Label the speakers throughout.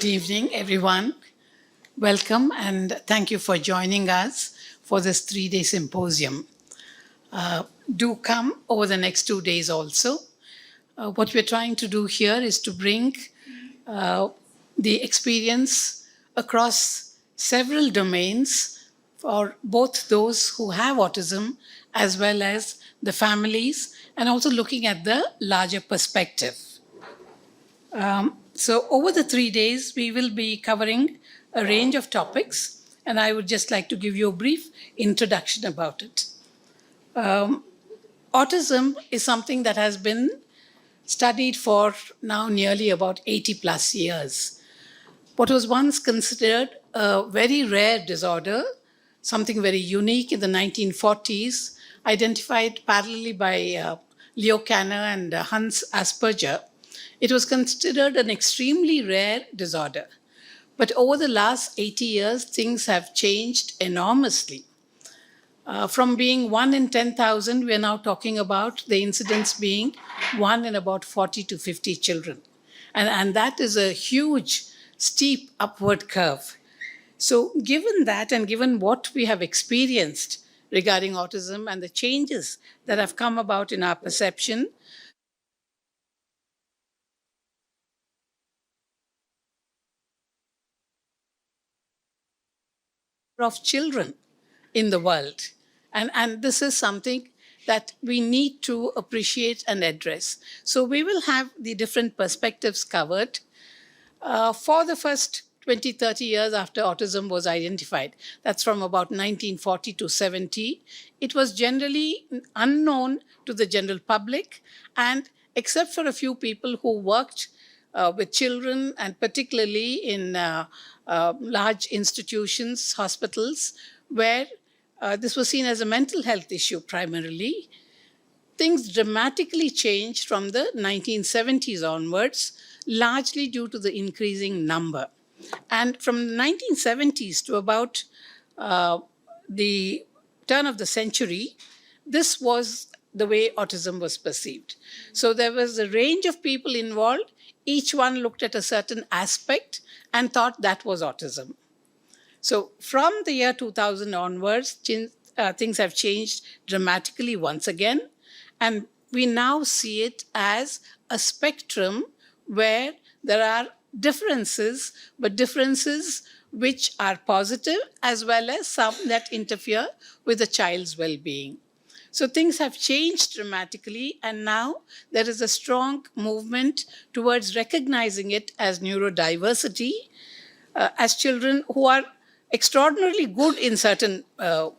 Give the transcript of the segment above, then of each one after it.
Speaker 1: Good evening, everyone. Welcome and thank you for joining us for this 3-day symposium. Do come over the next 2 days also. What we're trying to do here is to bring the experience across several domains for both those who have autism as well as the families, and also looking at the larger perspective. So over the 3 days, we will be covering a range of topics, and I would just like to give you a brief introduction about it. Autism is something that has been studied for now nearly about 80 plus years. What was once considered a very rare disorder, something very unique in the 1940s, identified parallelly by Leo Kanner and Hans Asperger, it was considered an extremely rare disorder. But over the last 80 years, things have changed enormously. From being 1 in 10,000, we are now talking about the incidence being 1 in about 40 to 50 children. And that is a huge, steep upward curve. So given that, and given what we have experienced regarding autism and the changes that have come about in our perception, of children in the world. And this is something that we need to appreciate and address. So we will have the different perspectives covered. For the first 20, 30 years after autism was identified, that's from about 1940 to 70, it was generally unknown to the general public, and except for a few people who worked with children, and particularly in large institutions, hospitals, where this was seen as a mental health issue primarily, things dramatically changed from the 1970s onwards, largely due to the increasing number. And from the 1970s to about the turn of the century, this was the way autism was perceived. So there was a range of people involved. Each one looked at a certain aspect and thought that was autism. So from the year 2000 onwards, things have changed dramatically once again. And we now see it as a spectrum where there are differences, but differences which are positive as well as some that interfere with the child's well-being. So things have changed dramatically, and now there is a strong movement towards recognizing it as neurodiversity, as children who are extraordinarily good in certain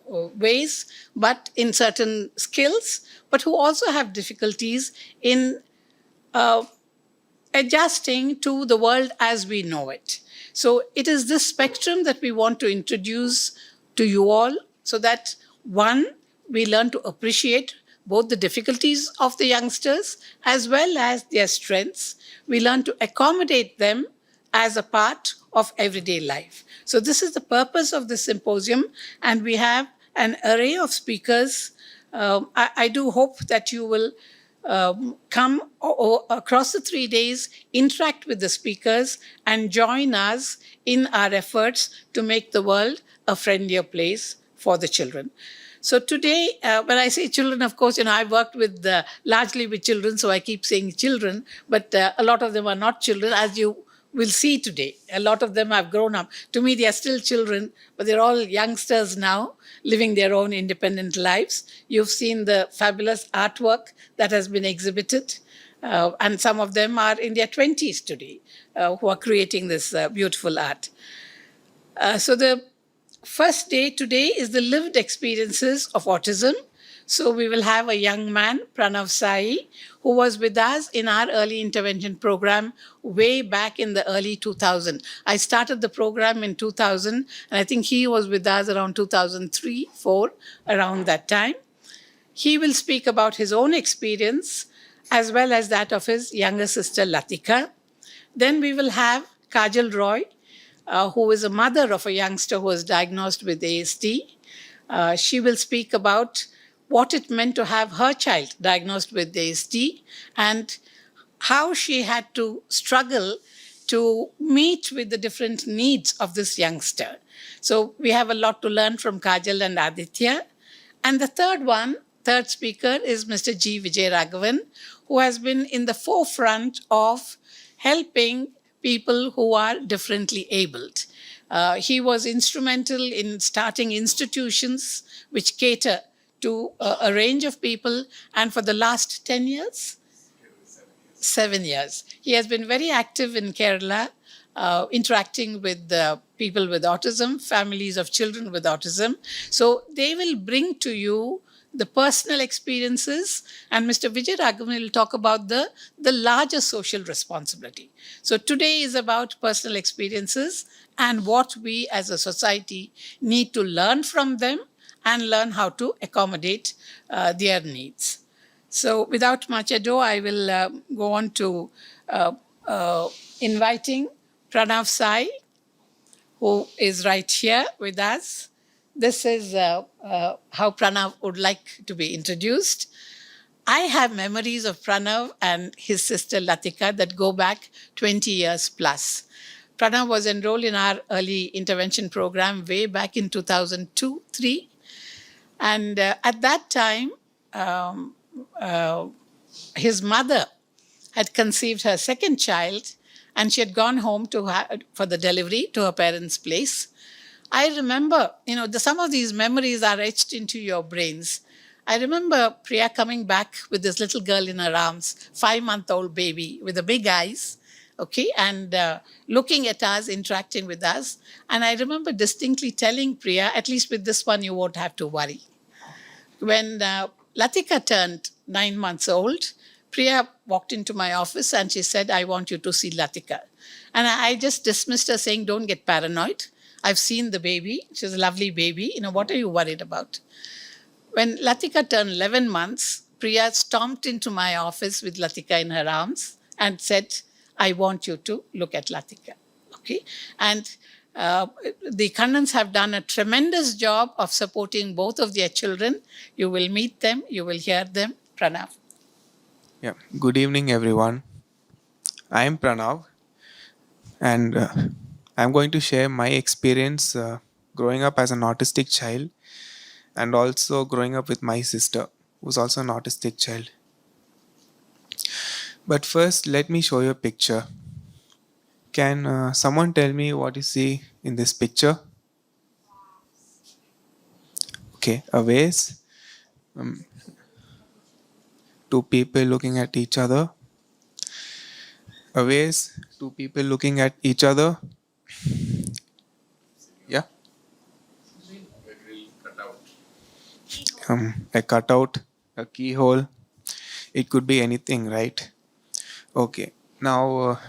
Speaker 1: ways, but in certain skills, but who also have difficulties in adjusting to the world as we know it. So it is this spectrum that we want to introduce to you all, so that, one, we learn to appreciate both the difficulties of the youngsters as well as their strengths. We learn to accommodate them as a part of everyday life. So this is the purpose of the symposium, and we have an array of speakers. I do hope that you will come across the 3 days, interact with the speakers, and join us in our efforts to make the world a friendlier place for the children. So today, when I say children, of course, I've worked with largely with children, so I keep saying children, but a lot of them are not children, as you will see today. A lot of them have grown up. To me, they are still children, but they're all youngsters now, living their own independent lives. You've seen the fabulous artwork that has been exhibited, and some of them are in their 20s today, who are creating this beautiful art. So the first day today is the lived experiences of autism. So we will have a young man, Pranav Sai, who was with us in our early intervention program way back in the early 2000s. I started the program in 2000, and I think he was with us around 2003, 4, around that time. He will speak about his own experience as well as that of his younger sister, Latika. Then we will have Kajal Roy, who is a mother of a youngster who was diagnosed with ASD. She will speak about what it meant to have her child diagnosed with ASD and how she had to struggle to meet with the different needs of this youngster. So we have a lot to learn from Kajal and Aditya. And the third speaker is Mr. G. Vijay Raghavan, who has been in the forefront of helping people who are differently abled. He was instrumental in starting institutions which cater to a range of people, and for the last 10 years, 7 years. He has been very active in Kerala, interacting with people with autism, families of children with autism. So they will bring to you the personal experiences, and Mr. Vijay Raghavan will talk about the larger social responsibility. So today is about personal experiences and what we as a society need to learn from them and learn how to accommodate their needs. So without much ado, I will go on to inviting Pranav Sai, who is right here with us. This is how Pranav would like to be introduced. I have memories of Pranav and his sister Latika that go back 20 years plus. Pranav was enrolled in our early intervention program way back in 2002-3. And at that time, his mother had conceived her second child, and she had gone home for the delivery to her parents' place. I remember, some of these memories are etched into your brains. I remember Priya coming back with this little girl in her arms, 5-month-old baby with the big eyes, okay, and looking at us, interacting with us. And I remember distinctly telling Priya, at least with this one, you won't have to worry. When Latika turned 9 months old, Priya walked into my office and she said, I want you to see Latika. And I just dismissed her saying, don't get paranoid. I've seen the baby. She's a lovely baby. What are you worried about? When Latika turned 11 months, Priya stomped into my office with Latika in her arms and said, I want you to look at Latika. Okay. And the Kannans have done a tremendous job of supporting both of their children. You will meet them, you will hear them. Pranav.
Speaker 2: Yeah. Good evening, everyone. I am Pranav, and I'm going to share my experience growing up as an autistic child and also growing up with my sister, who's also an autistic child. But first, let me show you a picture. Can someone tell me what you see in this picture? Okay, a vase, two people looking at each other. A vase, two people looking at each other. Yeah. A cutout, a keyhole. It could be anything, right? Okay. Now,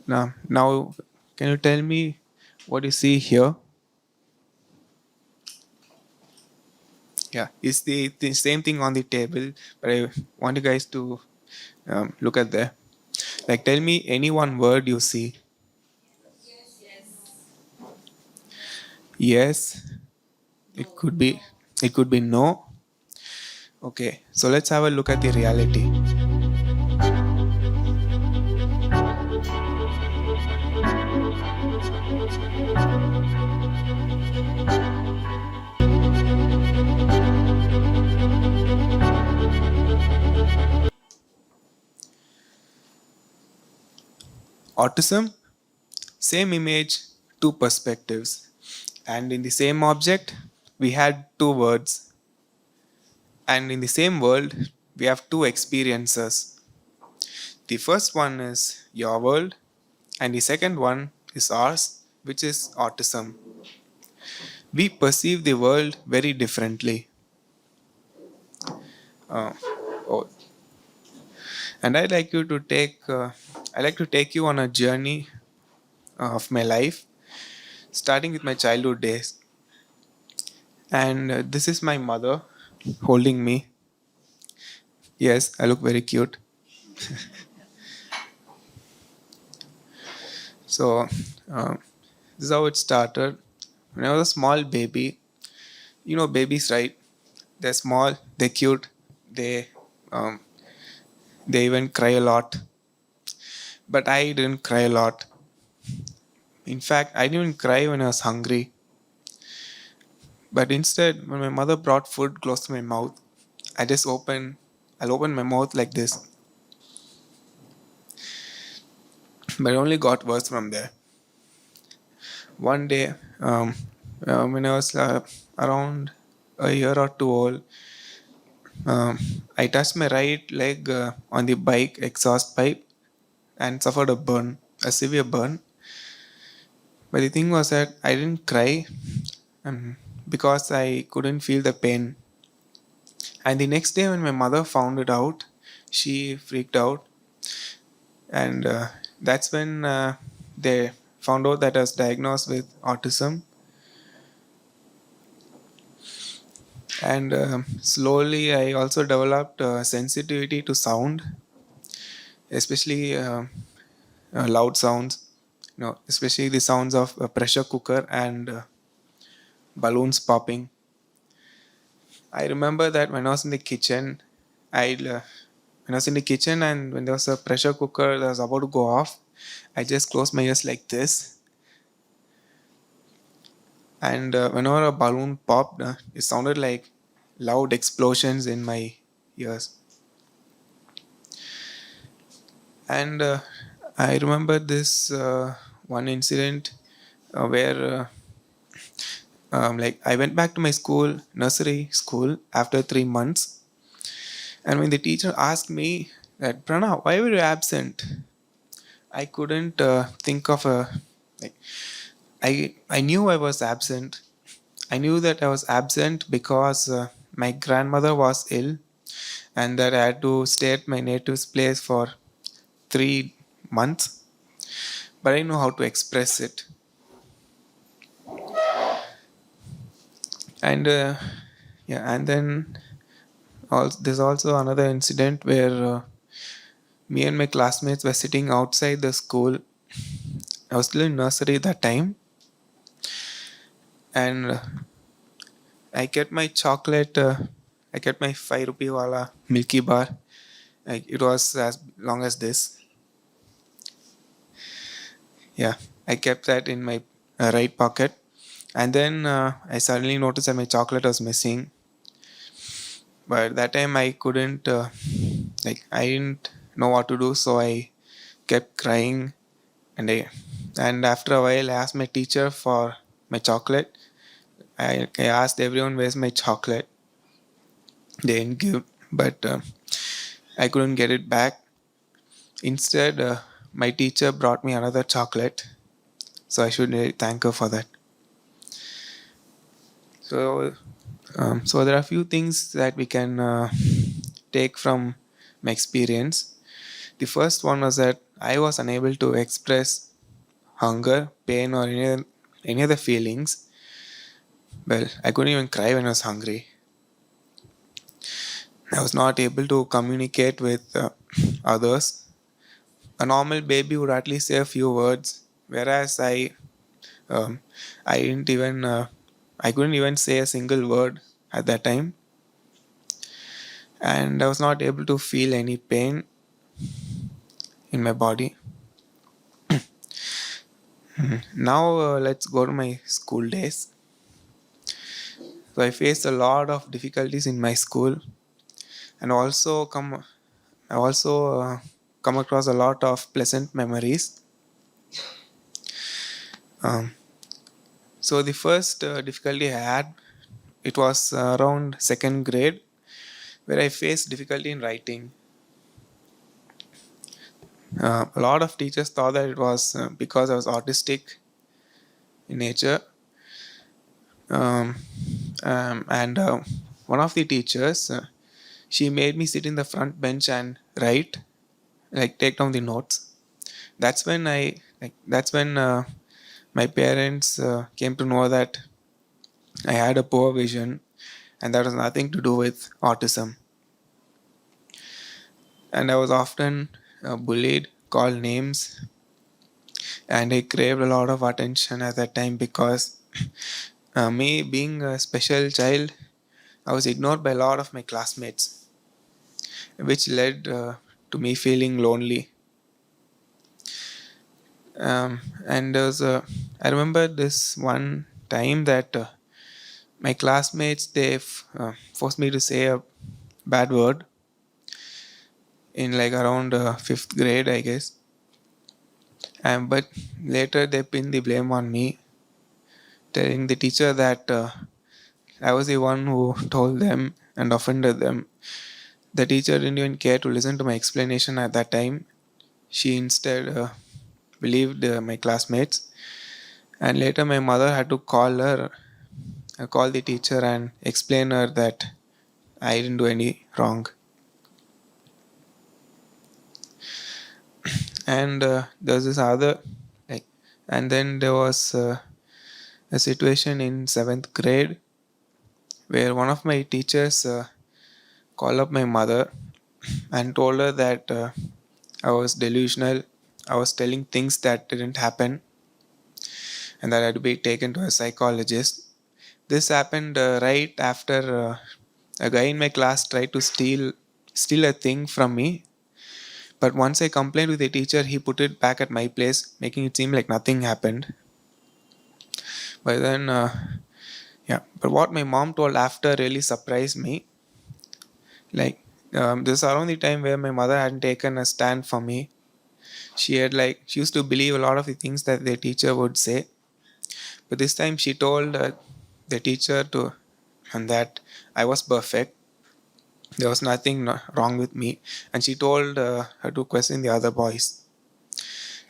Speaker 2: can you tell me what you see here? Yeah, it's the same thing on the table, but I want you guys to look at there. Like, tell me any one word you see. Yes. It could be. It could be no. Okay. So let's have a look at the reality. Autism, same image, two perspectives. And in the same object, we had two words. And in the same world, we have two experiences. The first one is your world, and the second one is ours, which is autism. We perceive the world very differently. Oh, and I'd like you to take you on a journey of my life, starting with my childhood days. And this is my mother holding me. Yes, I look very cute. So this is how it started. When I was a small baby, babies, right? They're small, they're cute, they even cry a lot. But I didn't cry a lot. In fact, I didn't even cry when I was hungry. But instead, when my mother brought food close to my mouth, I'll open my mouth like this. But it only got worse from there. One day, when I was around a year or two old, um, I touched my right leg on the bike exhaust pipe and suffered a severe burn. But the thing was that I didn't cry because I couldn't feel the pain. And the next day, when my mother found it out, she freaked out, and that's when they found out that I was diagnosed with autism. And slowly, I also developed sensitivity to sound, especially loud sounds. Especially the sounds of a pressure cooker and balloons popping. I remember that when I was in the kitchen, I when I was in the kitchen and when there was a pressure cooker that was about to go off, I just closed my ears like this. And whenever a balloon popped, it sounded like loud explosions in my ears. And I remember this one incident where like I went back to my school, nursery school, after 3 months. And when the teacher asked me that, Pranav, why were you absent? I couldn't think of a like. I knew I was absent. I knew that I was absent because my grandmother was ill, and that I had to stay at my native place for 3 months. But I know how to express it. And yeah, and then there's also another incident where me and my classmates were sitting outside the school. I was still in nursery that time, and I kept my chocolate. I kept my 5 rupee wala Milky Bar. Like it was as long as this. Yeah, I kept that in my right pocket, and then I suddenly noticed that my chocolate was missing. But that time I couldn't, I didn't know what to do, so I kept crying, and after a while I asked my teacher for my chocolate. I asked everyone where's my chocolate. They didn't give, but I couldn't get it back. Instead, my teacher brought me another chocolate, so I should really thank her for that. So, so there are a few things that we can take from my experience. The first one was that I was unable to express hunger, pain, or any other feelings. Well, I couldn't even cry when I was hungry. I was not able to communicate with others. A normal baby would at least say a few words, whereas um, I didn't even, I couldn't even say a single word at that time, and I was not able to feel any pain in my body. Now let's go to my school days. So I faced a lot of difficulties in my school, and I also come across a lot of pleasant memories. Um, so the first difficulty I had, it was around second grade, where I faced difficulty in writing. A lot of teachers thought that it was because I was autistic in nature. Um, and one of the teachers, she made me sit in the front bench and write, like take down the notes. That's when my parents came to know that I had a poor vision, and that was nothing to do with autism. And I was often bullied, called names, and I craved a lot of attention at that time because me being a special child, I was ignored by a lot of my classmates, which led to me feeling lonely. And there was I remember this one time that my classmates forced me to say a bad word in like around fifth grade, I guess. But later they pinned the blame on me, telling the teacher that I was the one who told them and offended them. The teacher didn't even care to listen to my explanation at that time. She instead believed my classmates, and later my mother had to call the teacher and explain her that I didn't do any wrong. And there's this other, like, and then there was a situation in seventh grade where one of my teachers called up my mother and told her that I was delusional. I was telling things that didn't happen and that I had to be taken to a psychologist. This happened right after a guy in my class tried to steal a thing from me. But once I complained with the teacher, he put it back at my place, making it seem like nothing happened. But then, yeah. But what my mom told after really surprised me. Like, this is around the time where my mother hadn't taken a stand for me. She used to believe a lot of the things that the teacher would say. But this time she told the teacher to and that I was perfect. There was nothing wrong with me, and she told her to question the other boys,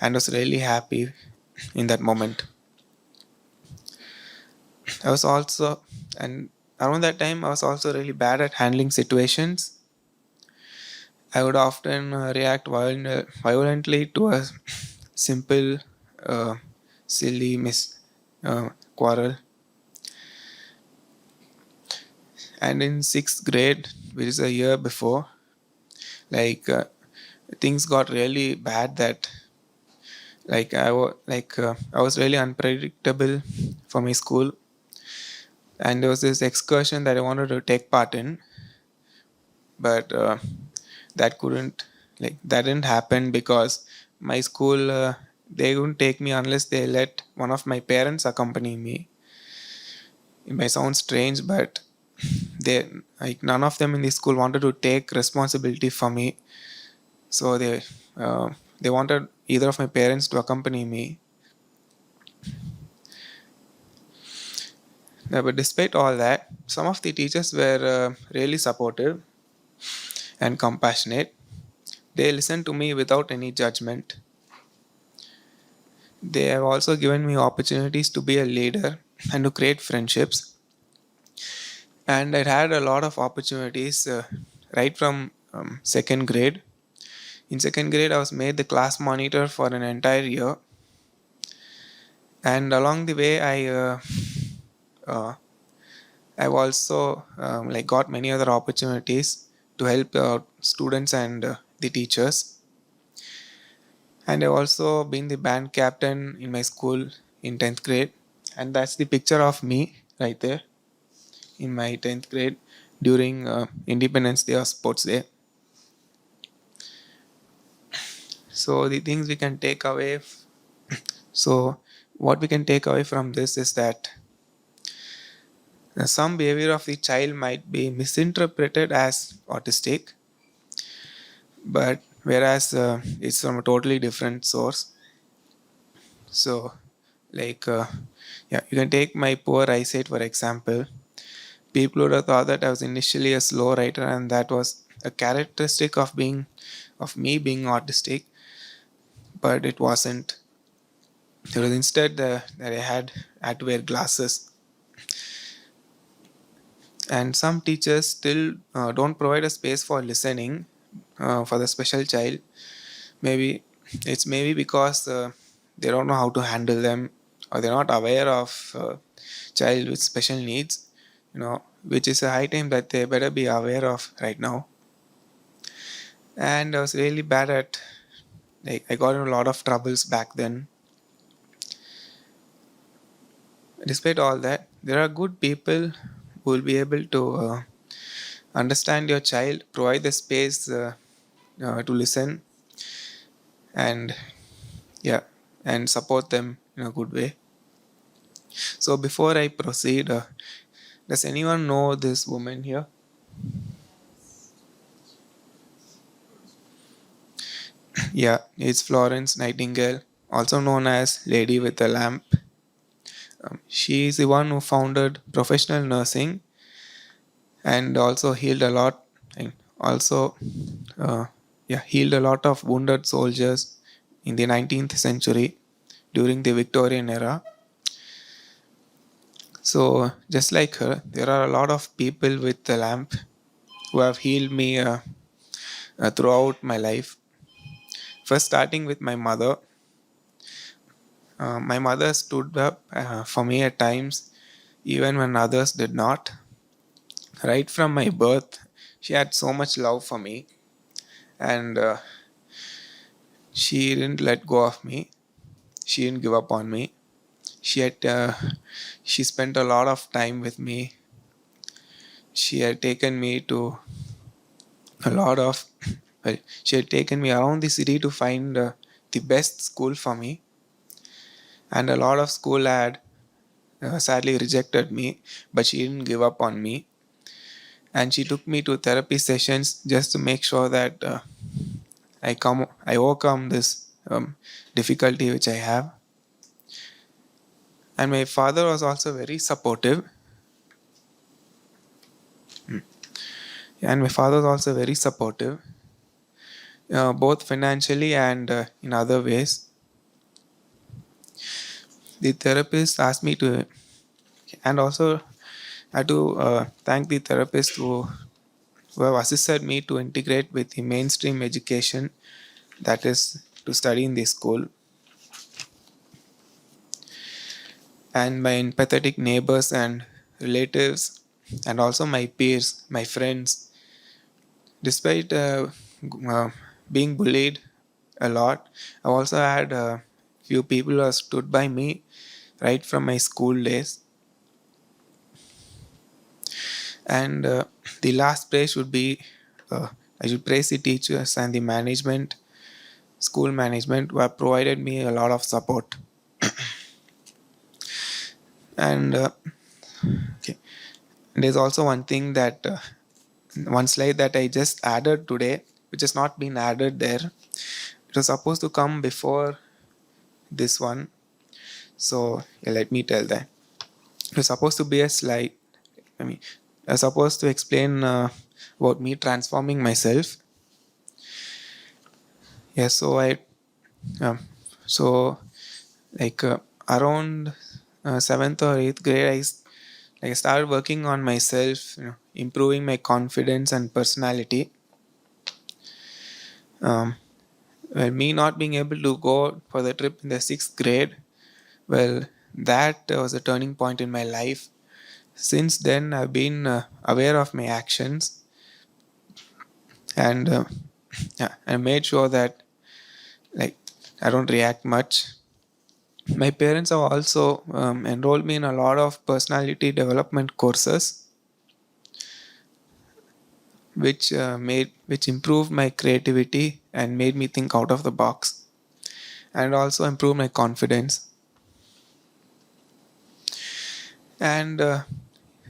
Speaker 2: and was really happy in that moment. I was also, and around that time, I was also really bad at handling situations. I would often react violently to a simple, uh, silly quarrel. And in sixth grade, which is a year before, like things got really bad that I was really unpredictable for my school, and there was this excursion that I wanted to take part in, but that couldn't that didn't happen because my school they wouldn't take me unless they let one of my parents accompany me. It may sound strange, but they none of them in the school wanted to take responsibility for me, so uh, they wanted either of my parents to accompany me. But despite all that, some of the teachers were really supportive and compassionate. They listened to me without any judgment. They have also given me opportunities to be a leader and to create friendships. And I had a lot of opportunities right from second grade. In second grade, I was made the class monitor for an entire year. And along the way, uh, I've also got many other opportunities to help students and the teachers. And I've also been the band captain in my school in 10th grade. And that's the picture of me right there in my 10th grade during Independence Day or Sports Day. So the things we can take away. So what we can take away from this is that some behavior of the child might be misinterpreted as autistic, but whereas it's from a totally different source. So, like, yeah, you can take my poor eyesight for example. People would have thought that I was initially a slow writer, and that was a characteristic of me being autistic, but it wasn't. It was instead that I had to wear glasses. And some teachers still don't provide a space for listening for the special child. Maybe it's maybe because they don't know how to handle them, or they're not aware of child with special needs, which is a high time that they better be aware of right now. And I was really bad at, I got in a lot of troubles back then. Despite all that, there are good people who will be able to understand your child, provide the space to listen, and yeah, and support them in a good way. So before I proceed, does anyone know this woman here? Yeah, it's Florence Nightingale, also known as Lady with a Lamp. She is the one who founded professional nursing and also healed a lot, and also healed a lot of wounded soldiers in the 19th century during the Victorian era. So just like her, there are a lot of people with the lamp who have healed me throughout my life. First, starting with my mother. My mother stood up for me at times, even when others did not. Right from my birth, she had so much love for me, and she didn't let go of me. She didn't give up on me. She had she spent a lot of time with me. She had taken me to a lot of well, she had taken me around the city to find the best school for me, and a lot of school had sadly rejected me, but she didn't give up on me, and she took me to therapy sessions just to make sure that I overcome this difficulty which I have. And my father was also very supportive. And my father was also very supportive, both financially and in other ways. The therapist asked me to, and also I had to thank the therapist who have assisted me to integrate with the mainstream education, that is to study in the school, and my empathetic neighbors and relatives, and also my peers, my friends. Despite uh, being bullied a lot, I also had a few people who have stood by me right from my school days. And the last praise should be uh, I should praise the teachers and the management, school management, who have provided me a lot of support. And okay, there's also one thing that one slide that I just added today, which has not been added there. It was supposed to come before this one, so yeah, let me tell that. It was supposed to be a slide. I mean, I was supposed to explain about me transforming myself. Yeah, so um, so like around seventh or eighth grade, I started working on myself, improving my confidence and personality. Um, well, me not being able to go for the trip in the sixth grade, well, that was a turning point in my life. Since then, I've been aware of my actions, and yeah, I made sure that like I don't react much. My parents have also enrolled me in a lot of personality development courses, which improved my creativity and made me think out of the box, and also improved my confidence. And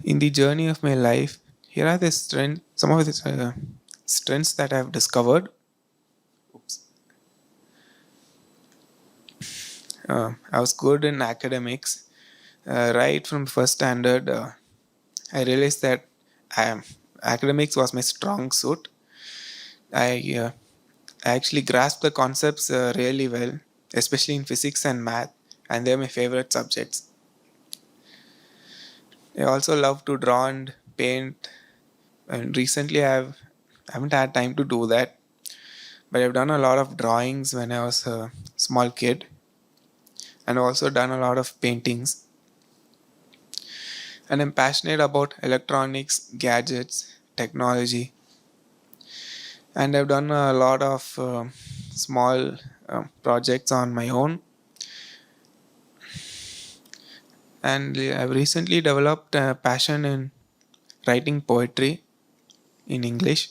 Speaker 2: in the journey of my life, here are some of the strengths that I've discovered. Oops. I was good in academics. Right from first standard, I realized that um, academics was my strong suit. I actually grasped the concepts really well, especially in physics and math, and they're my favorite subjects. I also love to draw and paint, and recently I haven't had time to do that, but I've done a lot of drawings when I was a small kid, and also done a lot of paintings. And I'm passionate about electronics, gadgets, technology, and I've done a lot of small projects on my own. And I've recently developed a passion in writing poetry in English.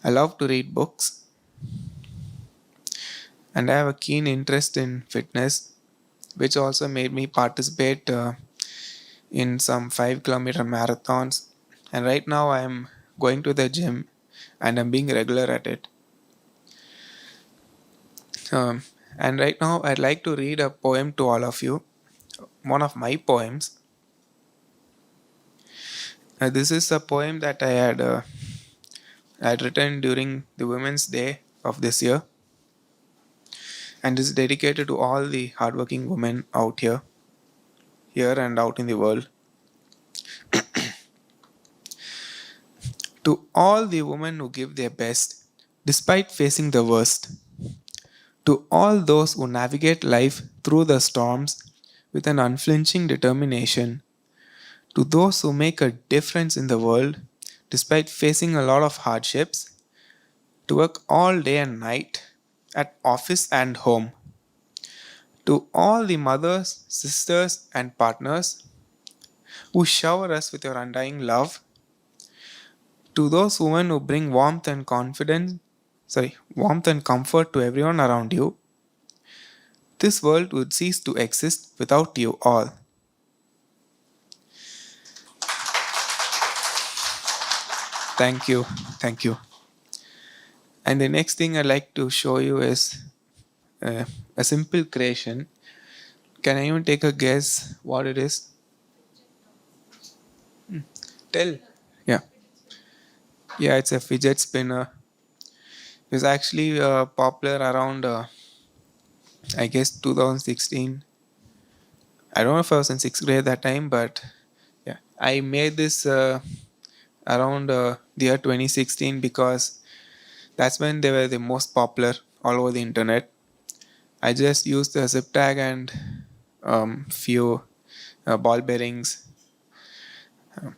Speaker 2: I love to read books. and I have a keen interest in fitness, which also made me participate in some 5 kilometer marathons. And right now I'm going to the gym and I'm being regular at it. Um, and right now I'd like to read a poem to all of you. One of my poems. This is a poem that I had written during the Women's Day of this year, and is dedicated to all the hardworking women out here and out in the world. To all the women who give their best despite facing the worst. To all those who navigate life through the storms with an unflinching determination. To those who make a difference in the world despite facing a lot of hardships. To work all day and night at office and home. To all the mothers, sisters, and partners who shower us with your undying love. To those women who bring warmth and comfort to everyone around you. This world would cease to exist without you all. Thank you. Thank you. And the next thing I'd like to show you is a simple creation. Can anyone take a guess what it is? Tell. Yeah. Yeah, it's a fidget spinner. It was actually popular around, I guess, 2016. I don't know if I was in sixth grade at that time, but yeah, I made this around the year 2016 because that's when they were the most popular all over the internet. I just used the zip tag and few ball bearings.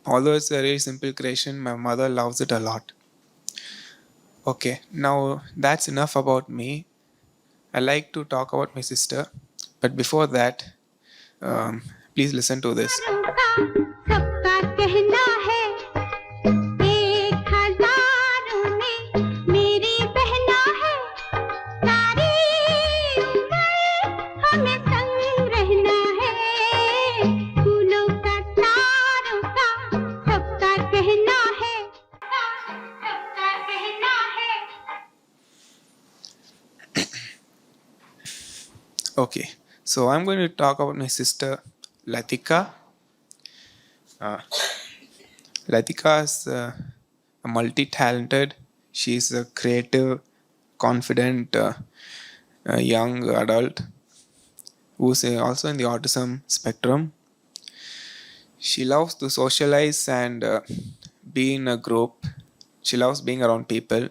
Speaker 2: Although it's a very simple creation, my mother loves it a lot. Okay, now that's enough about me. I like to talk about my sister, but before that, um, please listen to this.
Speaker 3: सबका कहना है 1000 में मेरी बहना है सारी उम्र हमें संग रहना है फूलों का तारों का सबका कहना है सबका कहना है
Speaker 2: Okay, so I'm going to talk about my sister Latika. Uh, Latika is a multi-talented. She's a creative, confident young adult who's also in the autism spectrum. She loves to socialize and be in a group. She loves being around people,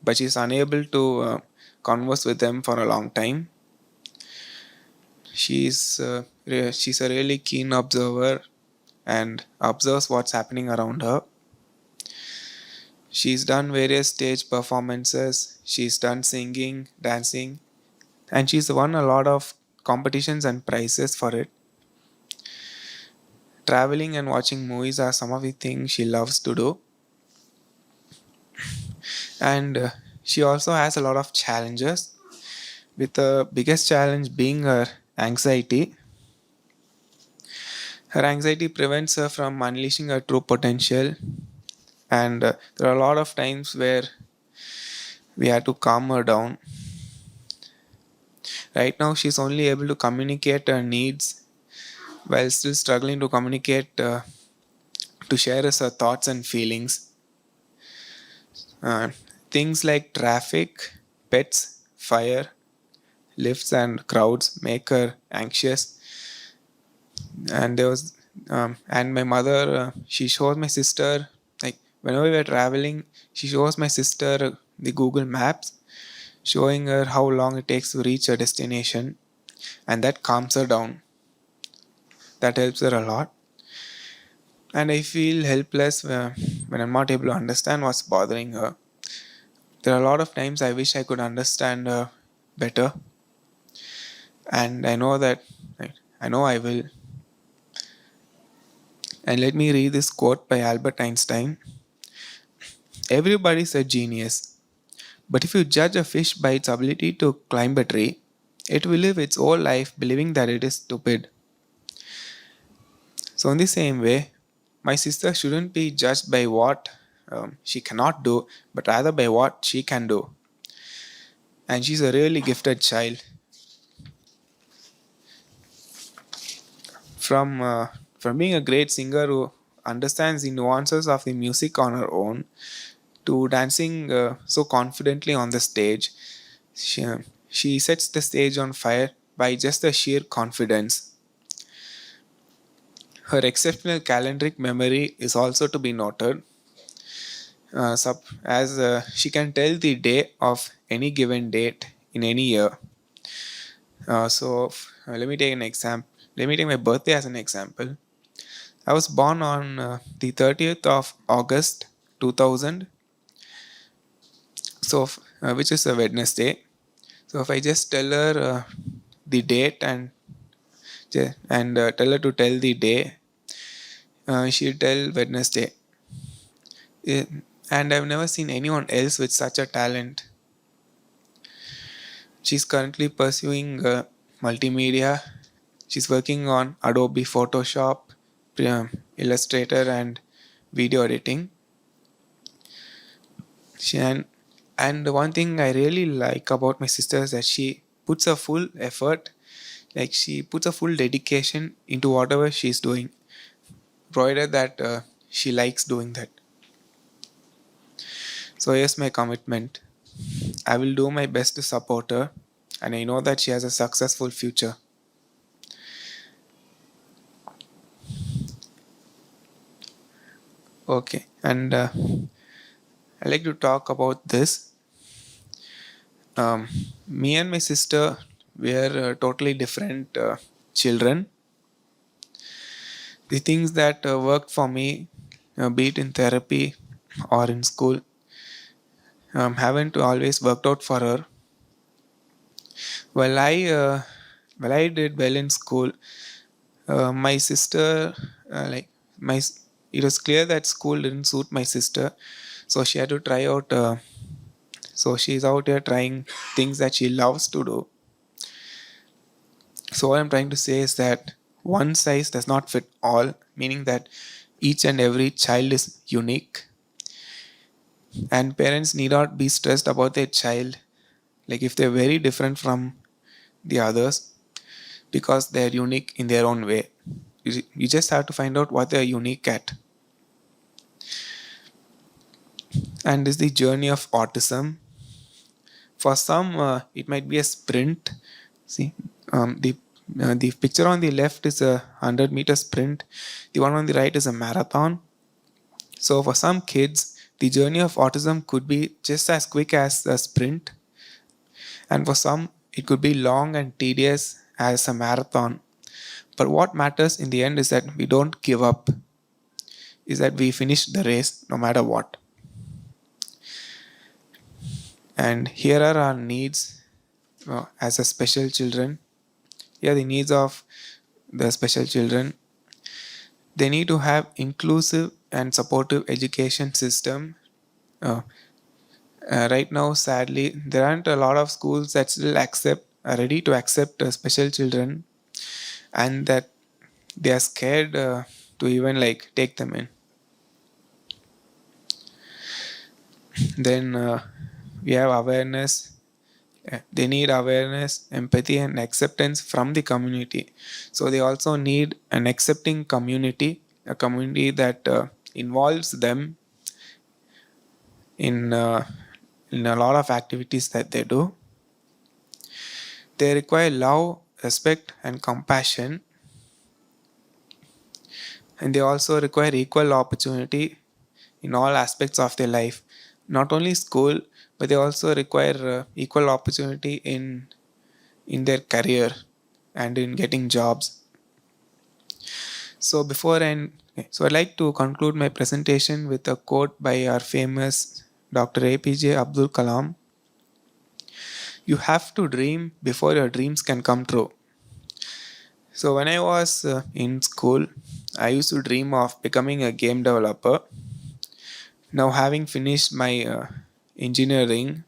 Speaker 2: but she's unable to converse with them for a long time. She's a really keen observer and observes what's happening around her. She's done various stage performances. She's done singing, dancing, and she's won a lot of competitions and prizes for it. Traveling and watching movies are some of the things she loves to do. And she also has a lot of challenges, with the biggest challenge being her anxiety. Her anxiety prevents her from unleashing her true potential, and there are a lot of times where we had to calm her down. Right now, she's only able to communicate her needs while still struggling to communicate to share us her thoughts and feelings. Uh, Things like traffic, pets, fire, lifts, and crowds make her anxious. And there was and my mother, she shows my sister, like whenever we are traveling, she shows my sister the Google Maps, showing her how long it takes to reach a destination, and that calms her down. That helps her a lot. And I feel helpless when I'm not able to understand what's bothering her. There are a lot of times I wish I could understand her better, and I know that, I know I will. And let me read this quote by Albert Einstein. Everybody's a genius, But if you judge a fish by its ability to climb a tree, it will live its whole life believing that it is stupid. So, in the same way, my sister shouldn't be judged by what she cannot do, but rather by what she can do. And she's a really gifted child. From, uh, from being a great singer who understands the nuances of the music on her own, to dancing so confidently on the stage, she, she sets the stage on fire by just the sheer confidence. Her exceptional calendric memory is also to be noted, as she can tell the day of any given date in any year. Let me take an example. Let me take my birthday as an example. I was born on the 30th of August 2000, which is a Wednesday. So if I just tell her the date and tell her to tell the day, she'll tell Wednesday. Eh, and I've never seen anyone else with such a talent. She's currently pursuing multimedia. She's working on Adobe Photoshop, Illustrator, and video editing. And the one thing I really like about my sister is that she puts a full effort, like she puts a full dedication into whatever she's doing, provided that she likes doing that. So here's my commitment. I will do my best to support her, and I know that she has a successful future. Okay, and I like to talk about this. Me and my sister, we are totally different children. The things that worked for me, be it in therapy or in school, haven't always worked out for her. While I did well in school, my sister, like my, it was clear that school didn't suit my sister, so she had to try out. So she's out here trying things that she loves to do. So what I'm trying to say is that one size does not fit all, meaning that each and every child is unique, and parents need not be stressed about their child, like if they're very different from the others, because they're unique in their own way. You just have to find out what they're unique at. And this is the journey of autism. For some, it might be a sprint. See, the picture on the left is a 100-meter sprint. The one on the right is a marathon. So for some kids, the journey of autism could be just as quick as a sprint, and for some, it could be long and tedious as a marathon. But what matters in the end is that we don't give up, is that we finish the race no matter what. And here are our needs as a special children. Here are the needs of the special children. They need to have inclusive and supportive education system. Right now, sadly, there aren't a lot of schools that still are ready to accept special children, and that they are scared to even like take them in. Then we have awareness. They need awareness, empathy, and acceptance from the community. So they also need an accepting community, a community that involves them in a lot of activities that they do. They require love, respect, and compassion. And they also require equal opportunity in all aspects of their life. Not only school, but they also require equal opportunity in their career and in getting jobs. So I'd like to conclude my presentation with a quote by our famous Dr. APJ Abdul Kalam. You have to dream before your dreams can come true. So when I was in school, I used to dream of becoming a game developer. Now having finished my engineering,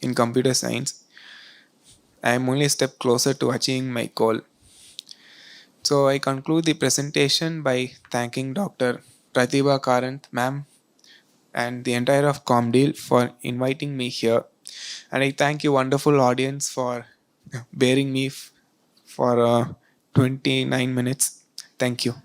Speaker 2: in computer science. I am only a step closer to achieving my goal. So I conclude the presentation by thanking Dr. Pratibha Karanth ma'am and the entire of Comdeal for inviting me here. And I thank you wonderful audience for bearing me for 29 minutes. Thank you.